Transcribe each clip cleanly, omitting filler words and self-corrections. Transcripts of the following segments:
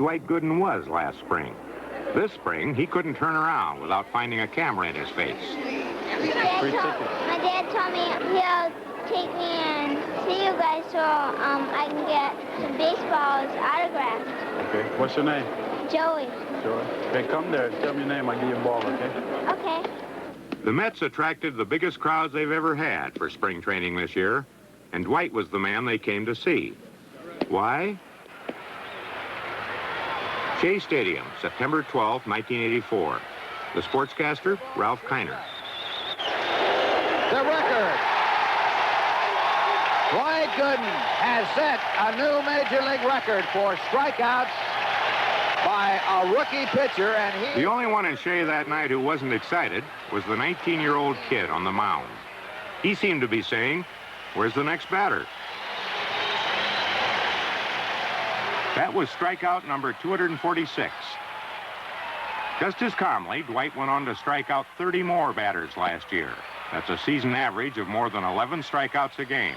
Dwight Gooden was last spring. This spring, he couldn't turn around without finding a camera in his face. My dad told me he'll take me and see you guys so I can get some baseballs autographed. Okay. What's your name? Joey. Joey. Okay, come there. Tell me your name. I'll give you a ball, okay? Okay. The Mets attracted the biggest crowds they've ever had for spring training this year, and Dwight was the man they came to see. Why? Shea Stadium, September 12, 1984. The sportscaster, Ralph Kiner. The record. Dwight Gooden has set a new Major League record for strikeouts by a rookie pitcher, and he... The only one in Shea that night who wasn't excited was the 19-year-old kid on the mound. He seemed to be saying, "Where's the next batter?" That was strikeout number 246. Just as calmly, Dwight went on to strike out 30 more batters last year. That's a season average of more than 11 strikeouts a game.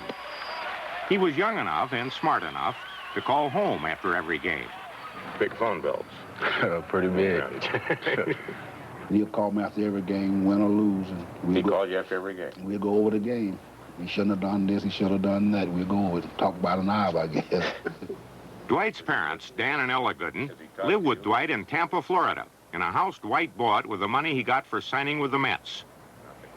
He was young enough and smart enough to call home after every game. Big phone bills. Pretty big. He'll call me after every game, win or lose. And He called you after every game? We'll go over the game. He shouldn't have done this, he should have done that. We'll go over it, talk about an hour, I guess. Dwight's parents, Dan and Ella Gooden, live with Dwight in Tampa, Florida, in a house Dwight bought with the money he got for signing with the Mets.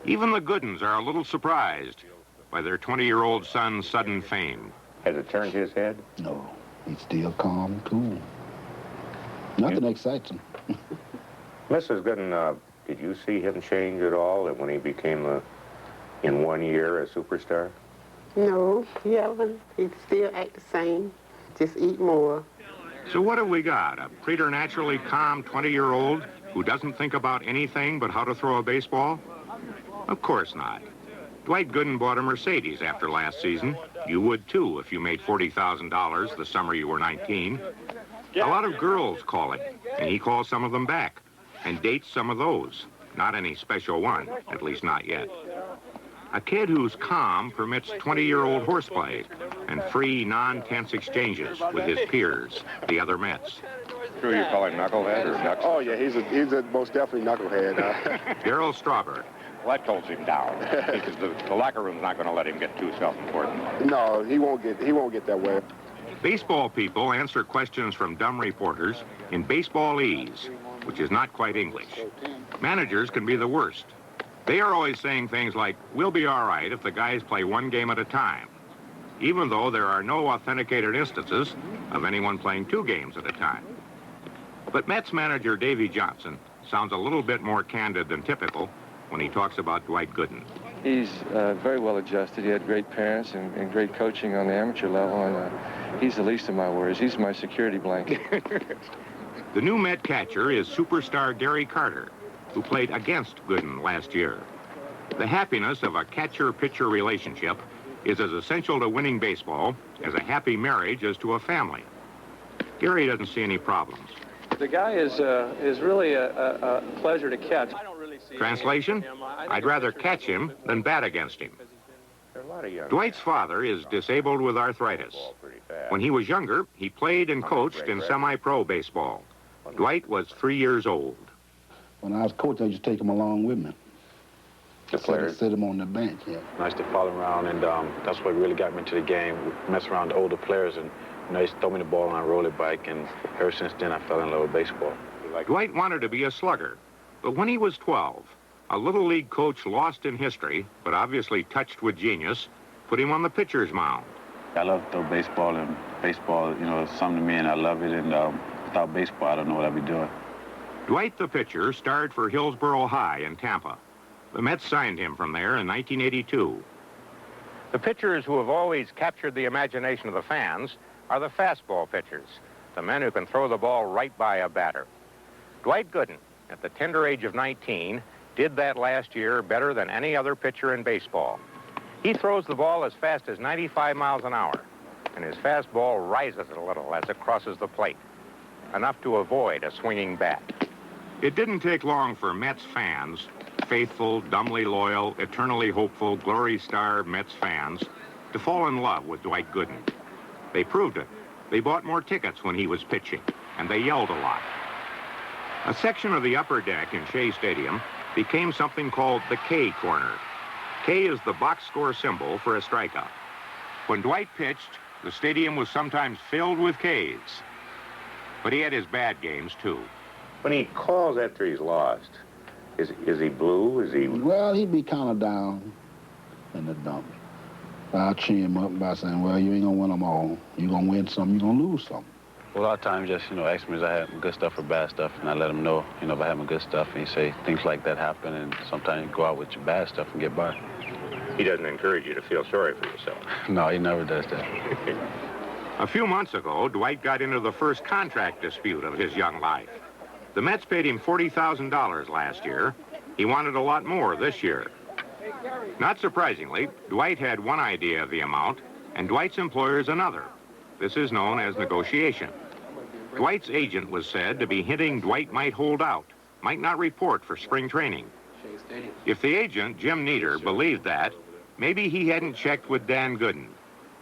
Even the Goodens are a little surprised by their 20-year-old son's sudden fame. Has it turned his head? No, he's still calm and cool. Nothing excites him. Mrs. Gooden, did you see him change at all when he became, in 1 year, a superstar? No, he haven't. He still act the same. Just eat more. So what have we got? A preternaturally calm 20-year-old who doesn't think about anything but how to throw a baseball? Of course not. Dwight Gooden bought a Mercedes after last season. You would too if you made $40,000 the summer you were 19. A lot of girls call him, and he calls some of them back, and dates some of those. Not any special one, at least not yet. A kid who's calm permits 20-year-old horseplay and free, non-tense exchanges with his peers, the other Mets. True, you call him knucklehead or nuts? Oh, yeah, he's a most definitely knucklehead. Darryl Strawberry. Well, that calms him down because the locker room's not going to let him get too self-important. No, he won't get that way. Baseball people answer questions from dumb reporters in baseballese, which is not quite English. Managers can be the worst. They are always saying things like, "We'll be all right if the guys play one game at a time," even though there are no authenticated instances of anyone playing 2 games at a time. But Mets manager Davey Johnson sounds a little bit more candid than typical when he talks about Dwight Gooden. He's very well adjusted. He had great parents and great coaching on the amateur level, and he's the least of my worries. He's my security blanket. The new Met catcher is superstar Gary Carter, who played against Gooden last year. The happiness of a catcher-pitcher relationship is as essential to winning baseball as a happy marriage is to a family. Gary doesn't see any problems. The guy is really a pleasure to catch. Translation, I'd rather catch him than bat against him. Dwight's father is disabled with arthritis. When he was younger, he played and coached in semi-pro baseball. Dwight was 3 years old. When I was coach, I used to take him along with me. The players? Sit him on the bench, yeah. Nice to follow him around, and that's what really got me into the game. Mess around with the older players, and he used to throw me the ball on a roller bike, and ever since then I fell in love with baseball. Dwight wanted to be a slugger, but when he was 12, a Little League coach lost in history, but obviously touched with genius, put him on the pitcher's mound. I love to throw baseball, and baseball, is something to me, and I love it, and without baseball, I don't know what I'd be doing. Dwight, the pitcher, starred for Hillsborough High in Tampa. The Mets signed him from there in 1982. The pitchers who have always captured the imagination of the fans are the fastball pitchers, the men who can throw the ball right by a batter. Dwight Gooden, at the tender age of 19, did that last year better than any other pitcher in baseball. He throws the ball as fast as 95 miles an hour, and his fastball rises a little as it crosses the plate, enough to avoid a swinging bat. It didn't take long for Mets fans, faithful, dumbly loyal, eternally hopeful, glory-starved Mets fans, to fall in love with Dwight Gooden. They proved it. They bought more tickets when he was pitching. and they yelled a lot. A section of the upper deck in Shea Stadium became something called the K corner. K is the box score symbol for a strikeout. When Dwight pitched, the stadium was sometimes filled with Ks. But he had his bad games, too. When he calls after he's lost, is he blue? Is he... Well, he'd be kind of down in the dumps. I'll cheer him up by saying, well, you ain't going to win them all. You're going to win some, you're going to lose some. Well, a lot of times just, ask me if I have good stuff or bad stuff, and I let him know, if I have my good stuff, and he say things like that happen, and sometimes you go out with your bad stuff and get by. He doesn't encourage you to feel sorry for yourself. No, he never does that. A few months ago, Dwight got into the first contract dispute of his young life. The Mets paid him $40,000 last year. He wanted a lot more this year. Not surprisingly, Dwight had one idea of the amount, and Dwight's employer's another. This is known as negotiation. Dwight's agent was said to be hinting Dwight might hold out, might not report for spring training. If the agent, Jim Nieder, believed that, maybe he hadn't checked with Dan Gooden.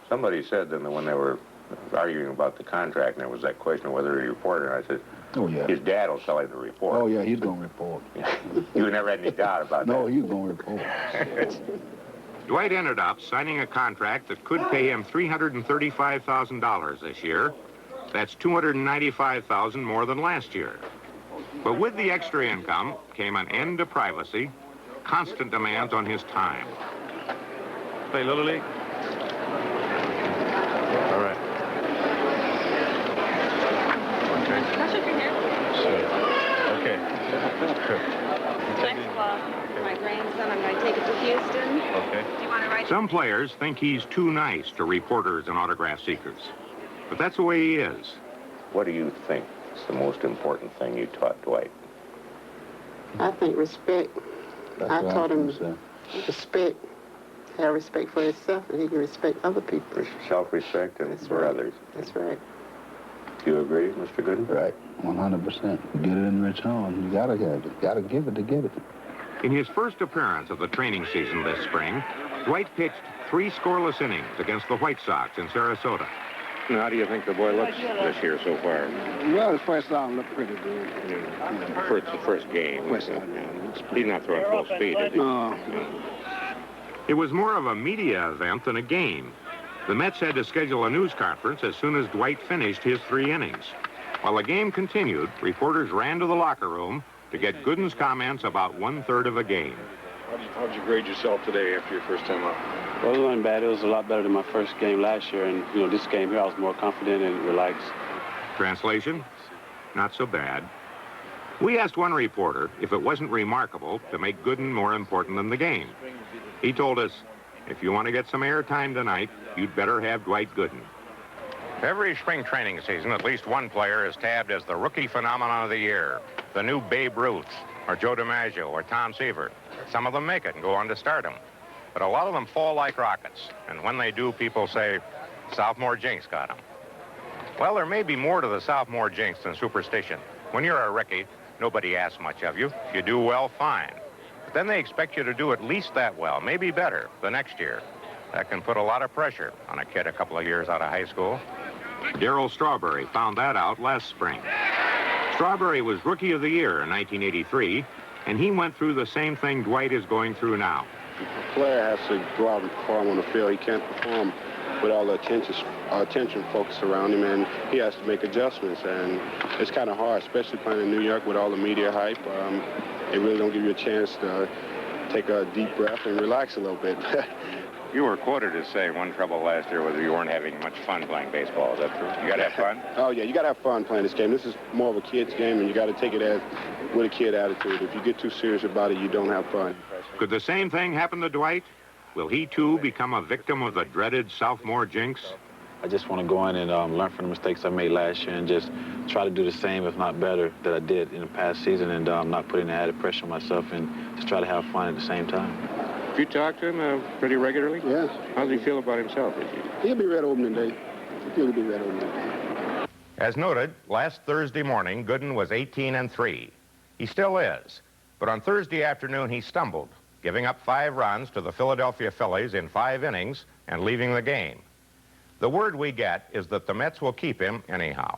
Somebody said that when they were arguing about the contract, and there was that question of whether he reported, and I said, oh, yeah. His dad will tell him to report. Oh, yeah, he's going to report. You never had any doubt about that. No, he's going to report. Dwight ended up signing a contract that could pay him $335,000 this year. That's $295,000 more than last year. But with the extra income came an end to privacy, constant demands on his time. Play Little League? All right. Okay. Sure. Okay. Next ball, my grandson, I'm going to take it to Houston. Okay. Do you want to write? Some players think he's too nice to reporters and autograph seekers. But that's the way he is. What do you think is the most important thing you taught Dwight? I think respect. I taught him respect. Have respect for himself, and he can respect other people. Self-respect and for others. That's right. Do you agree, Mr. Gooden? Right, 100%. Get it in return. You got to have it. Got to give it to get it. In his first appearance of the training season this spring, Dwight pitched 3 scoreless innings against the White Sox in Sarasota. Now, how do you think the boy looks this year so far? Well, his first round looked pretty good. The first game. He's not throwing full speed, is he? No. It was more of a media event than a game. The Mets had to schedule a news conference as soon as Dwight finished his 3 innings. While the game continued, reporters ran to the locker room to get Gooden's comments about 1/3 of a game. How'd you grade yourself today after your first time up? Well, it wasn't bad. It was a lot better than my first game last year. And, this game here, I was more confident and relaxed. Translation? Not so bad. We asked one reporter if it wasn't remarkable to make Gooden more important than the game. He told us, if you want to get some airtime tonight, you'd better have Dwight Gooden. Every spring training season, at least one player is tabbed as the rookie phenomenon of the year, the new Babe Ruth, or Joe DiMaggio, or Tom Seaver. Some of them make it and go on to stardom. But a lot of them fall like rockets. And when they do, people say, sophomore jinx got him. Well, there may be more to the sophomore jinx than superstition. When you're a rookie, nobody asks much of you. If you do well, fine. But then they expect you to do at least that well, maybe better, the next year. That can put a lot of pressure on a kid a couple of years out of high school. Darryl Strawberry found that out last spring. Strawberry was Rookie of the Year in 1983, and he went through the same thing Dwight is going through now. The player has to go out and perform on the field. He can't perform with all the attention focused around him, and he has to make adjustments. And it's kind of hard, especially playing in New York with all the media hype. They really don't give you a chance to take a deep breath and relax a little bit. You were quoted as saying one trouble last year was you weren't having much fun playing baseball. Is that true? You got to have fun? Oh, yeah, you got to have fun playing this game. This is more of a kid's game, and you got to take it with a kid attitude. If you get too serious about it, you don't have fun. Could the same thing happen to Dwight? Will he, too, become a victim of the dreaded sophomore jinx? I just want to go in and learn from the mistakes I made last year and just try to do the same, if not better, that I did in the past season, and not putting the added pressure on myself, and just try to have fun at the same time. You talk to him pretty regularly? Yes. How does he feel about himself? He'll be red opening day. He'll be red opening day. As noted, last Thursday morning, Gooden was 18-3. He still is. But on Thursday afternoon, he stumbled, giving up 5 runs to the Philadelphia Phillies in 5 innings and leaving the game. The word we get is that the Mets will keep him anyhow.